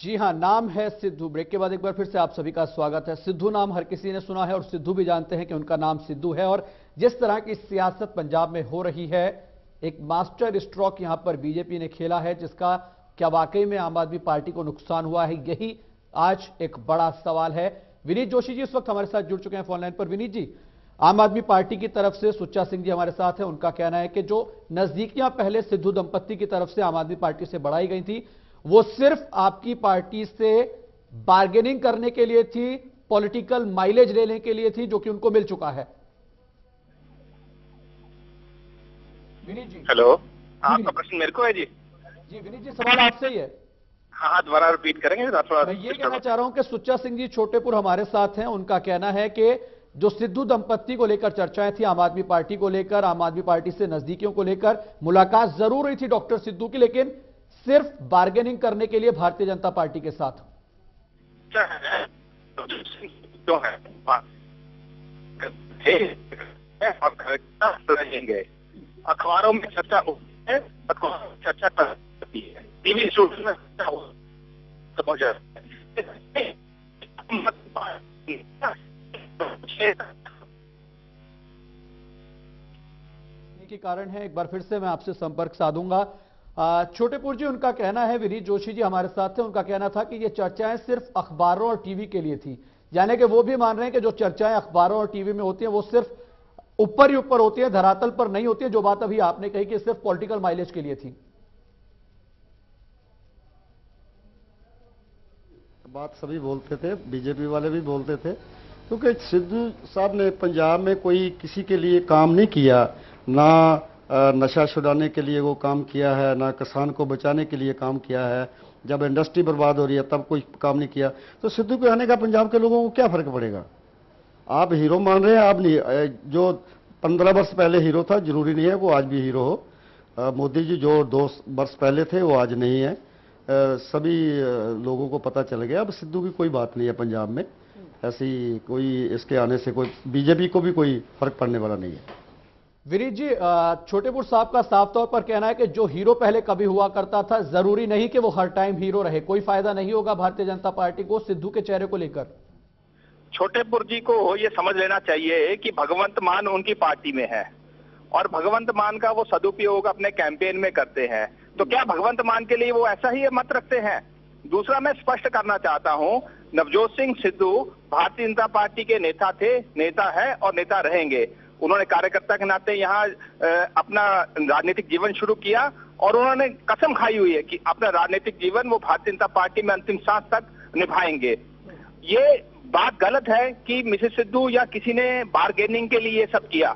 जी हां, नाम है सिद्धू। ब्रेक के बाद एक बार फिर से आप सभी का स्वागत है। सिद्धू नाम हर किसी ने सुना है और सिद्धू भी जानते हैं कि उनका नाम सिद्धू है। और जिस तरह की सियासत पंजाब में हो रही है, एक मास्टर स्ट्रोक यहां पर बीजेपी ने खेला है, जिसका क्या वाकई में आम आदमी पार्टी को नुकसान हुआ है, यही आज एक बड़ा सवाल है। विनीत जोशी जी इस वक्त हमारे साथ जुड़ चुके हैं फोनलाइन पर। विनीत जी, आम आदमी पार्टी की तरफ से सुच्चा सिंह जी हमारे साथ हैं। उनका कहना है कि जो नजदीकियां पहले सिद्धू दंपत्ति की तरफ से आम आदमी पार्टी से बढ़ाई गई थी, वो सिर्फ आपकी पार्टी से बार्गेनिंग करने के लिए थी, पॉलिटिकल माइलेज लेने के लिए थी, जो कि उनको मिल चुका है। विनीत जी। हेलो, आपका प्रश्न मेरे को है जी? जी विनीत जी, सवाल आपसे ही है। हाँ, दोबारा रिपीट करेंगे? मैं ये कहना चाह रहा हूं कि सुच्चा सिंह जी छोटेपुर हमारे साथ हैं। उनका कहना है कि जो सिद्धू दंपत्ति को लेकर चर्चाएं थी, आम आदमी पार्टी को लेकर, आम आदमी पार्टी से नजदीकियों को लेकर, मुलाकात जरूर हुई थी डॉक्टर सिद्धू की, लेकिन सिर्फ बार्गेनिंग करने के लिए भारतीय जनता पार्टी के साथ। क्यों है रहेंगे, अखबारों में चर्चा होती है, अखबारों में चर्चा करती है, टीवी शो में के कारण है। एक बार फिर से मैं आपसे संपर्क साधूंगा। छोटेपुर जी, उनका कहना है, विनीत जोशी जी हमारे साथ थे, उनका कहना था कि ये चर्चाएं सिर्फ अखबारों और टीवी के लिए थी। यानी कि वो भी मान रहे हैं कि जो चर्चाएं अखबारों और टीवी में होती हैं वो सिर्फ ऊपर ही ऊपर होती है, धरातल पर नहीं होती है। जो बात अभी आपने कही कि सिर्फ पॉलिटिकल माइलेज के लिए थी। बात सभी बोलते थे, बीजेपी वाले भी बोलते थे, क्योंकि सिद्धू साहब ने पंजाब में कोई किसी के लिए काम नहीं किया, ना नशा छुड़ाने के लिए वो काम किया है, ना किसान को बचाने के लिए काम किया है। जब इंडस्ट्री बर्बाद हो रही है तब कोई काम नहीं किया। तो सिद्धू के आने का पंजाब के लोगों को क्या फर्क पड़ेगा? आप हीरो मान रहे हैं, आप नहीं। जो 15 वर्ष पहले हीरो था, जरूरी नहीं है वो आज भी हीरो हो। मोदी जी जो 2 वर्ष पहले थे वो आज नहीं है। सभी लोगों को पता चल गया। अब सिद्धू की कोई बात नहीं है पंजाब में, ऐसी कोई इसके आने से कोई बीजेपी को भी कोई फर्क पड़ने वाला नहीं है। विनीत जी, छोटेपुर साहब का साफ तौर पर कहना है कि जो हीरो पहले कभी हुआ करता था, जरूरी नहीं कि वो हर टाइम हीरो रहे। कोई फायदा नहीं होगा भारतीय जनता पार्टी को सिद्धू के चेहरे को लेकर। छोटेपुर जी को ये समझ लेना चाहिए कि भगवंत मान उनकी पार्टी में है और भगवंत मान का वो सदुपयोग अपने कैंपेन में करते हैं। तो क्या भगवंत मान के लिए वो ऐसा ही मत रखते हैं? दूसरा, मैं स्पष्ट करना चाहता हूं, नवजोत सिंह सिद्धू भारतीय जनता पार्टी के नेता थे, नेता है और नेता रहेंगे। उन्होंने कार्यकर्ता के नाते यहाँ अपना राजनीतिक जीवन शुरू किया और उन्होंने कसम खाई हुई है कि अपना राजनीतिक जीवन वो भारतीय जनता पार्टी में अंतिम सांस तक निभाएंगे। ये बात गलत है कि मिसेस सिद्धू या किसी ने बार्गेनिंग के लिए ये सब किया।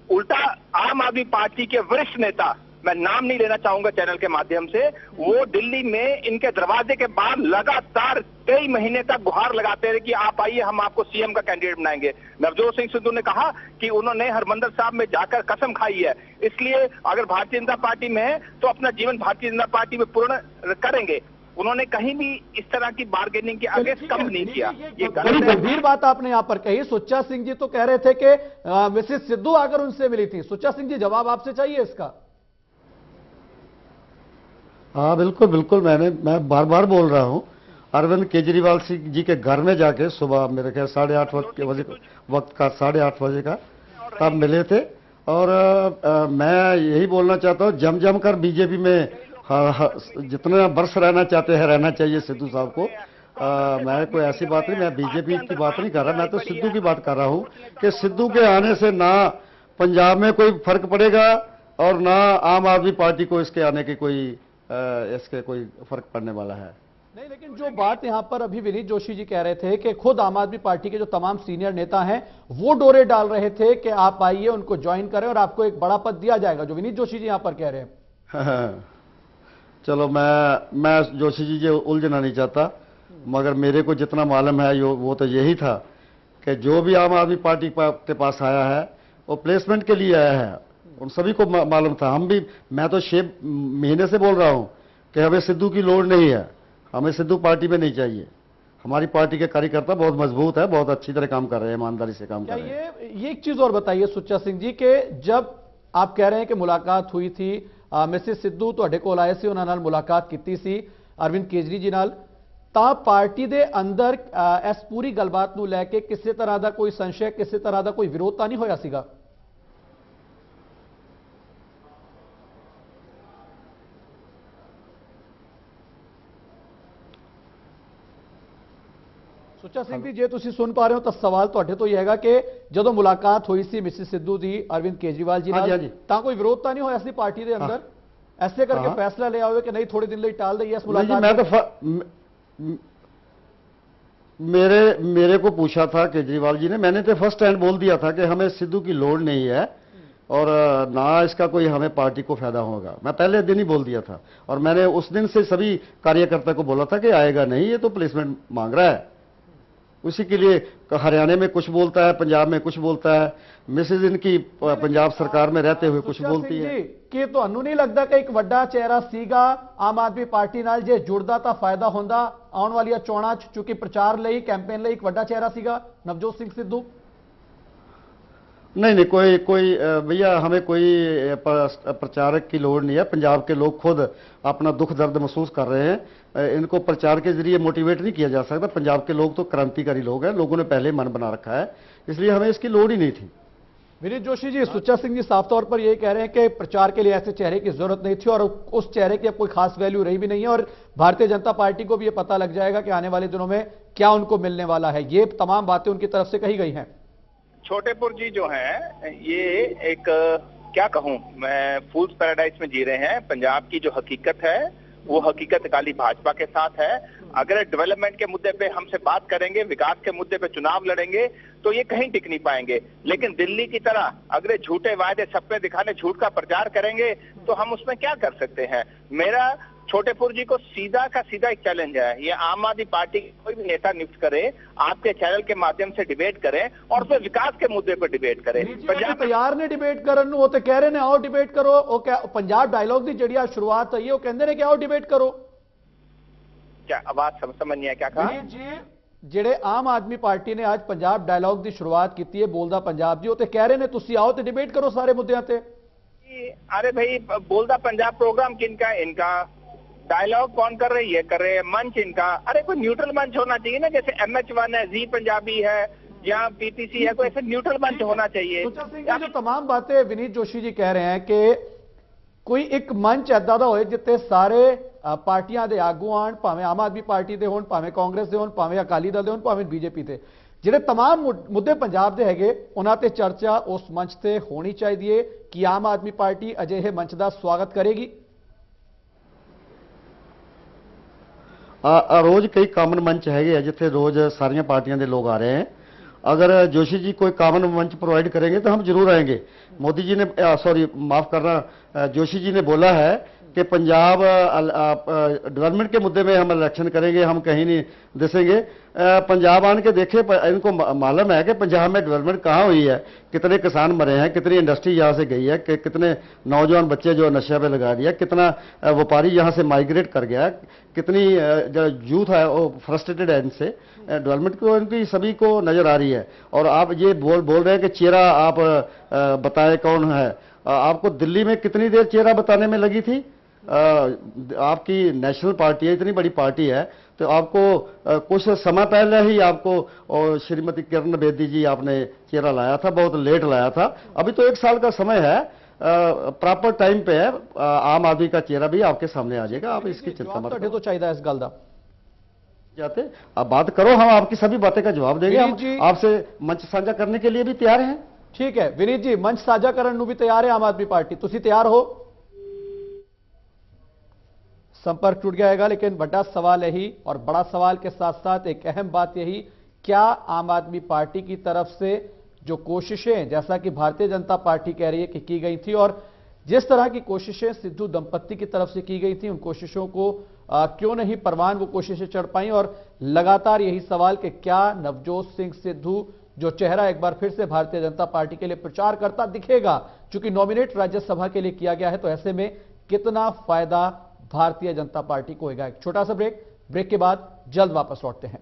उल्टा आम आदमी पार्टी के वरिष्ठ नेता, मैं नाम नहीं लेना चाहूंगा चैनल के माध्यम से, वो दिल्ली में इनके दरवाजे के बाहर लगातार कई महीने तक गुहार लगाते रहे कि आप आइए, हम आपको सीएम का कैंडिडेट बनाएंगे। नवजोत सिंह सिद्धू ने कहा कि उन्होंने हरमंदिर साहब में जाकर कसम खाई है। इसलिए अगर भारतीय जनता पार्टी में है तो अपना जीवन भारतीय जनता पार्टी में पूर्ण करेंगे। उन्होंने कहीं भी इस तरह की बार्गेनिंग के आगे कम नहीं किया। ये बड़ी गंभीर बात आपने यहां पर कही। सुच्चा सिंह जी तो कह रहे थे कि मिसेस सिद्धू आकर उनसे मिली थी। सुच्चा सिंह जी, जवाब आपसे चाहिए इसका। हाँ बिल्कुल बिल्कुल, मैं बार बार बोल रहा हूँ, अरविंद केजरीवाल जी के घर में जाके सुबह मेरे ख्याल 8:30 वक्त का 8:30 बजे का तब मिले थे। और मैं यही बोलना चाहता हूँ, जम जम कर बीजेपी में जितना वर्ष रहना चाहते हैं रहना चाहिए सिद्धू साहब को। मैं कोई ऐसी बात नहीं, मैं बीजेपी की बात नहीं कर रहा, मैं तो सिद्धू की बात कर रहा हूँ कि सिद्धू के आने से ना पंजाब में कोई फर्क पड़ेगा और ना आम आदमी पार्टी को इसके आने की इसके कोई फर्क पड़ने वाला है नहीं। लेकिन जो बात यहां पर अभी विनीत जोशी जी कह रहे थे कि खुद आम आदमी पार्टी के जो तमाम सीनियर नेता हैं वो डोरे डाल रहे थे कि आप आइए, उनको ज्वाइन करें और आपको एक बड़ा पद दिया जाएगा, जो विनीत जोशी जी यहां पर कह रहे हैं। चलो, मैं जोशी जी से उलझना नहीं चाहता, मगर मेरे को जितना मालूम है वो तो यही था कि जो भी आम आदमी पार्टी के पास आया है वो प्लेसमेंट के लिए आया है। उन सभी को मालूम था। हम भी, मैं तो 6 महीने से बोल रहा हूं कि हमें सिद्धू की लोड़ नहीं है, हमें सिद्धू पार्टी में नहीं चाहिए। हमारी पार्टी के कार्यकर्ता बहुत मजबूत है, बहुत अच्छी तरह काम कर रहे हैं, ईमानदारी से काम कर रहे हैं। ये एक चीज और बताइए सुच्चा सिंह जी, के जब आप कह रहे हैं कि मुलाकात हुई थी मिसेस सिद्धू ਤੁਹਾਡੇ ਕੋਲ ਆਏ ਸੀ, ਉਹਨਾਂ ਨਾਲ ਮੁਲਾਕਾਤ ਕੀਤੀ ਸੀ अरविंद केजरी जी नाल, ਤਾਂ ਪਾਰਟੀ ਦੇ ਅੰਦਰ ਇਸ ਪੂਰੀ ਗੱਲਬਾਤ ਨੂੰ ਲੈ ਕੇ ਕਿਸੇ ਤਰ੍ਹਾਂ ਦਾ ਕੋਈ ਸੰਸ਼ੈ, ਕਿਸੇ ਤਰ੍ਹਾਂ ਦਾ ਕੋਈ ਵਿਰੋਧ ਤਾਂ ਨਹੀਂ ਹੋਇਆ ਸੀਗਾ? ਸੁੱਚਾ ਸਿੰਘ ਜੀ, ਜੇ ਤੁਸੀਂ ਸੁਣ ਪਾ ਰਹੇ ਹੋ ਤਾਂ ਸਵਾਲ ਤੁਹਾਡੇ ਤੋਂ ਹੀ ਹੈਗਾ ਕਿ ਜਦੋਂ ਮੁਲਾਕਾਤ ਹੋਈ ਸੀ ਮਿਸਿਸ ਸਿੱਧੂ ਦੀ ਅਰਵਿੰਦ ਕੇਜਰੀਵਾਲ ਜੀ ਨਾਲ, ਤਾਂ ਕੋਈ ਵਿਰੋਧ ਤਾਂ ਨਹੀਂ ਹੋਇਆ ਸੀ ਪਾਰਟੀ ਦੇ ਅੰਦਰ? ਐਸੇ ਕਰਕੇ ਫੈਸਲਾ ਲਿਆ ਹੋਵੇ ਕਿ ਨਹੀਂ ਥੋੜੇ ਦਿਨ ਲਈ टाल दइए इस मुलाकात? मैं तो मेरे को पूछा था केजरीवाल जी ने, मैंने तो फर्स्ट हैंड बोल दिया था कि हमें सिद्धू की लोड़ नहीं है और ना इसका कोई हमें पार्टी को फायदा होगा। मैं पहले दिन ही बोल दिया था और मैंने उस दिन से सभी कार्यकर्ता को बोला था कि आएगा नहीं, ये तो प्लेसमेंट मांग रहा है। उसी के लिए हरियाणा में कुछ बोलता है, पंजाब में कुछ बोलता है, मिसेज इनकी पंजाब सरकार में रहते हुए कुछ बोलती है। कि ਤੁਹਾਨੂੰ ਨਹੀਂ ਲੱਗਦਾ ਕਿ ਇੱਕ ਵੱਡਾ ਚਿਹਰਾ ਸੀਗਾ ਆਮ ਆਦਮੀ ਪਾਰਟੀ ਨਾਲ, ਜੇ ਜੁੜਦਾ ਤਾਂ ਫਾਇਦਾ ਹੁੰਦਾ ਆਉਣ ਵਾਲੀਆਂ ਚੋਣਾਂ 'ਚ, ਕਿਉਂਕਿ ਪ੍ਰਚਾਰ ਲਈ, ਕੈਂਪੇਨ ਲਈ ਇੱਕ ਵੱਡਾ ਚਿਹਰਾ ਸੀਗਾ ਨਵਜੋਤ ਸਿੰਘ ਸਿੱਧੂ? नहीं कोई भैया, हमें कोई प्रचारक की लोड़ नहीं है। पंजाब के लोग खुद अपना दुख दर्द महसूस कर रहे हैं, इनको प्रचार के जरिए मोटिवेट नहीं किया जा सकता। पंजाब के लोग तो क्रांतिकारी लोग हैं, लोगों ने पहले मन बना रखा है, इसलिए हमें इसकी लोड़ ही नहीं थी। विनीत जोशी जी, सुच्चा सिंह जी साफ तौर पर यही कह रहे हैं कि प्रचार के लिए ऐसे चेहरे की जरूरत नहीं थी और उस चेहरे की अब कोई खास वैल्यू रही भी नहीं है और भारतीय जनता पार्टी को भी ये पता लग जाएगा कि आने वाले दिनों में क्या उनको मिलने वाला है। ये तमाम बातें उनकी तरफ से कही गई हैं। छोटेपुर जी जो हैं, ये एक क्या कहूं मैं, फूल्स पैराडाइज में जी रहे हैं। पंजाब की जो हकीकत है वो हकीकत काली भाजपा के साथ है। अगर डेवलपमेंट के मुद्दे पे हमसे बात करेंगे, विकास के मुद्दे पे चुनाव लड़ेंगे तो ये कहीं टिक नहीं पाएंगे। लेकिन दिल्ली की तरह अगर झूठे वायदे, सपने दिखाने, झूठ का प्रचार करेंगे तो हम उसमें क्या कर सकते हैं। मेरा छोटेपुर जी को सीधा का सीधा एक चैलेंज है, ये आम आदमी पार्टी कोई भी नेता नियुक्त करे, आपके चैनल के माध्यम से डिबेट करें और फिर विकास के मुद्दे पर डिबेट करें। पंजाब तैयार ने डिबेट करन वो तो कह रहे ने आओ डिबेट करो। वो क्या पंजाब डायलॉग की जड़िया शुरुआत है, वो कहते ने कि आओ डिबेट करो। क्या आवाज समझ नहीं है क्या कहा? ਜਿਹੜੇ ਆਮ ਆਦਮੀ ਪਾਰਟੀ ਨੇ ਅੱਜ ਪੰਜਾਬ ਡਾਇਲੌਗ ਦੀ ਸ਼ੁਰੂਆਤ ਕੀਤੀ ਹੈ, ਬੋਲਦਾ ਪੰਜਾਬ ਜੀ, ਉਹ ਤੇ ਕਹਿ ਰਹੇ ਨੇ ਤੁਸੀਂ ਆਓ ਤੇ ਡਿਬੇਟ ਕਰੋ ਸਾਰੇ ਮੁੱਦਿਆਂ ਤੇ। अरे भाई, बोलदा पंजाब प्रोग्राम किनका? इनका। डायलॉग कौन कर रही है? कर रहे हैं मंच इनका। अरे कोई न्यूट्रल मंच होना चाहिए ना, जैसे MH1 है, जी पंजाबी है या PTC है, कोई ऐसे न्यूट्रल मंच होना चाहिए। जो तमाम बातें विनीत जोशी जी कह रहे हैं कि कोई एक मंच ऐदा दा होए जिथे सारे पार्टियां दे आगू आण, भावें आम आदमी पार्टी दे होण, भावें कांग्रेस दे होण, भावें अकाली दल दे होण, भावें बीजेपी दे, ਜਿਹੜੇ तमाम मुद्दे पंजाब ਦੇ ਹੈਗੇ ਉਹਨਾਂ ਤੇ ਚਰਚਾ ਉਸ ਮੰਚ ਤੇ ਹੋਣੀ ਚਾਹੀਦੀ ਹੈ। ਕਿ ਆਮ ਆਦਮੀ ਪਾਰਟੀ ਅਜਿਹੇ ਮੰਚ ਦਾ ਸਵਾਗਤ ਕਰੇਗੀ? रोज कई कॉमन मंच है जिथे रोज सारिया पार्टियां के लोग आ रहे हैं। अगर जोशी जी कोई कॉमन मंच प्रोवाइड करेंगे तो हम जरूर आएंगे। मोदी जी ने सॉरी माफ करना, जोशी जी ने बोला है कि पंजाब डेवलपमेंट के मुद्दे में हम इलेक्शन करेंगे, हम कहीं नहीं दिसेंगे। पंजाब आन के देखे, इनको मालूम है कि पंजाब में डेवलपमेंट कहाँ हुई है, कितने किसान मरे हैं, कितनी इंडस्ट्री यहाँ से गई है, कितने नौजवान बच्चे जो नशे पे लगा दिया, कितना व्यापारी यहाँ से माइग्रेट कर गया, कितनी जो यूथ है वो फ्रस्ट्रेटेड है इनसे। डेवलपमेंट को इनकी सभी को नजर आ रही है। और आप ये बोल रहे हैं कि चेहरा आप बताएं कौन है। आपको दिल्ली में कितनी देर चेहरा बताने में लगी थी? आपकी नेशनल पार्टी है, इतनी बड़ी पार्टी है, तो आपको कुछ समय पहले ही आपको और श्रीमती किरण बेदी जी आपने चेहरा लाया था, बहुत लेट लाया था। अभी तो 1 साल का समय है, प्रॉपर टाइम पे है। आम आदमी का चेहरा भी आपके सामने आ जाएगा, आप इसकी चिंता मत करो। तो चाहिए इस गल दा जाते आप बात करो, हम आपकी सभी बातें का जवाब देंगे। हम आपसे मंच साझा करने के लिए भी तैयार हैं। ठीक है विनीत जी, मंच साझा करने भी तैयार है आम आदमी पार्टी, तुसी तैयार हो? संपर्क टूट गया है, लेकिन बड़ा सवाल यही, और बड़ा सवाल के साथ साथ एक अहम बात यही, क्या आम आदमी पार्टी की तरफ से जो कोशिशें, जैसा कि भारतीय जनता पार्टी कह रही है कि की गई थी, और जिस तरह की कोशिशें सिद्धू दंपत्ति की तरफ से की गई थी, उन कोशिशों को क्यों नहीं परवान वो कोशिशें चढ़ पाई? और लगातार यही सवाल कि क्या नवजोत सिंह सिद्धू जो चेहरा एक बार फिर से भारतीय जनता पार्टी के लिए प्रचार करता दिखेगा, चूंकि नॉमिनेट राज्यसभा के लिए किया गया है, तो ऐसे में कितना फायदा भारतीय जनता पार्टी को होगा? एक छोटा सा ब्रेक के बाद जल्द वापस लौटते हैं।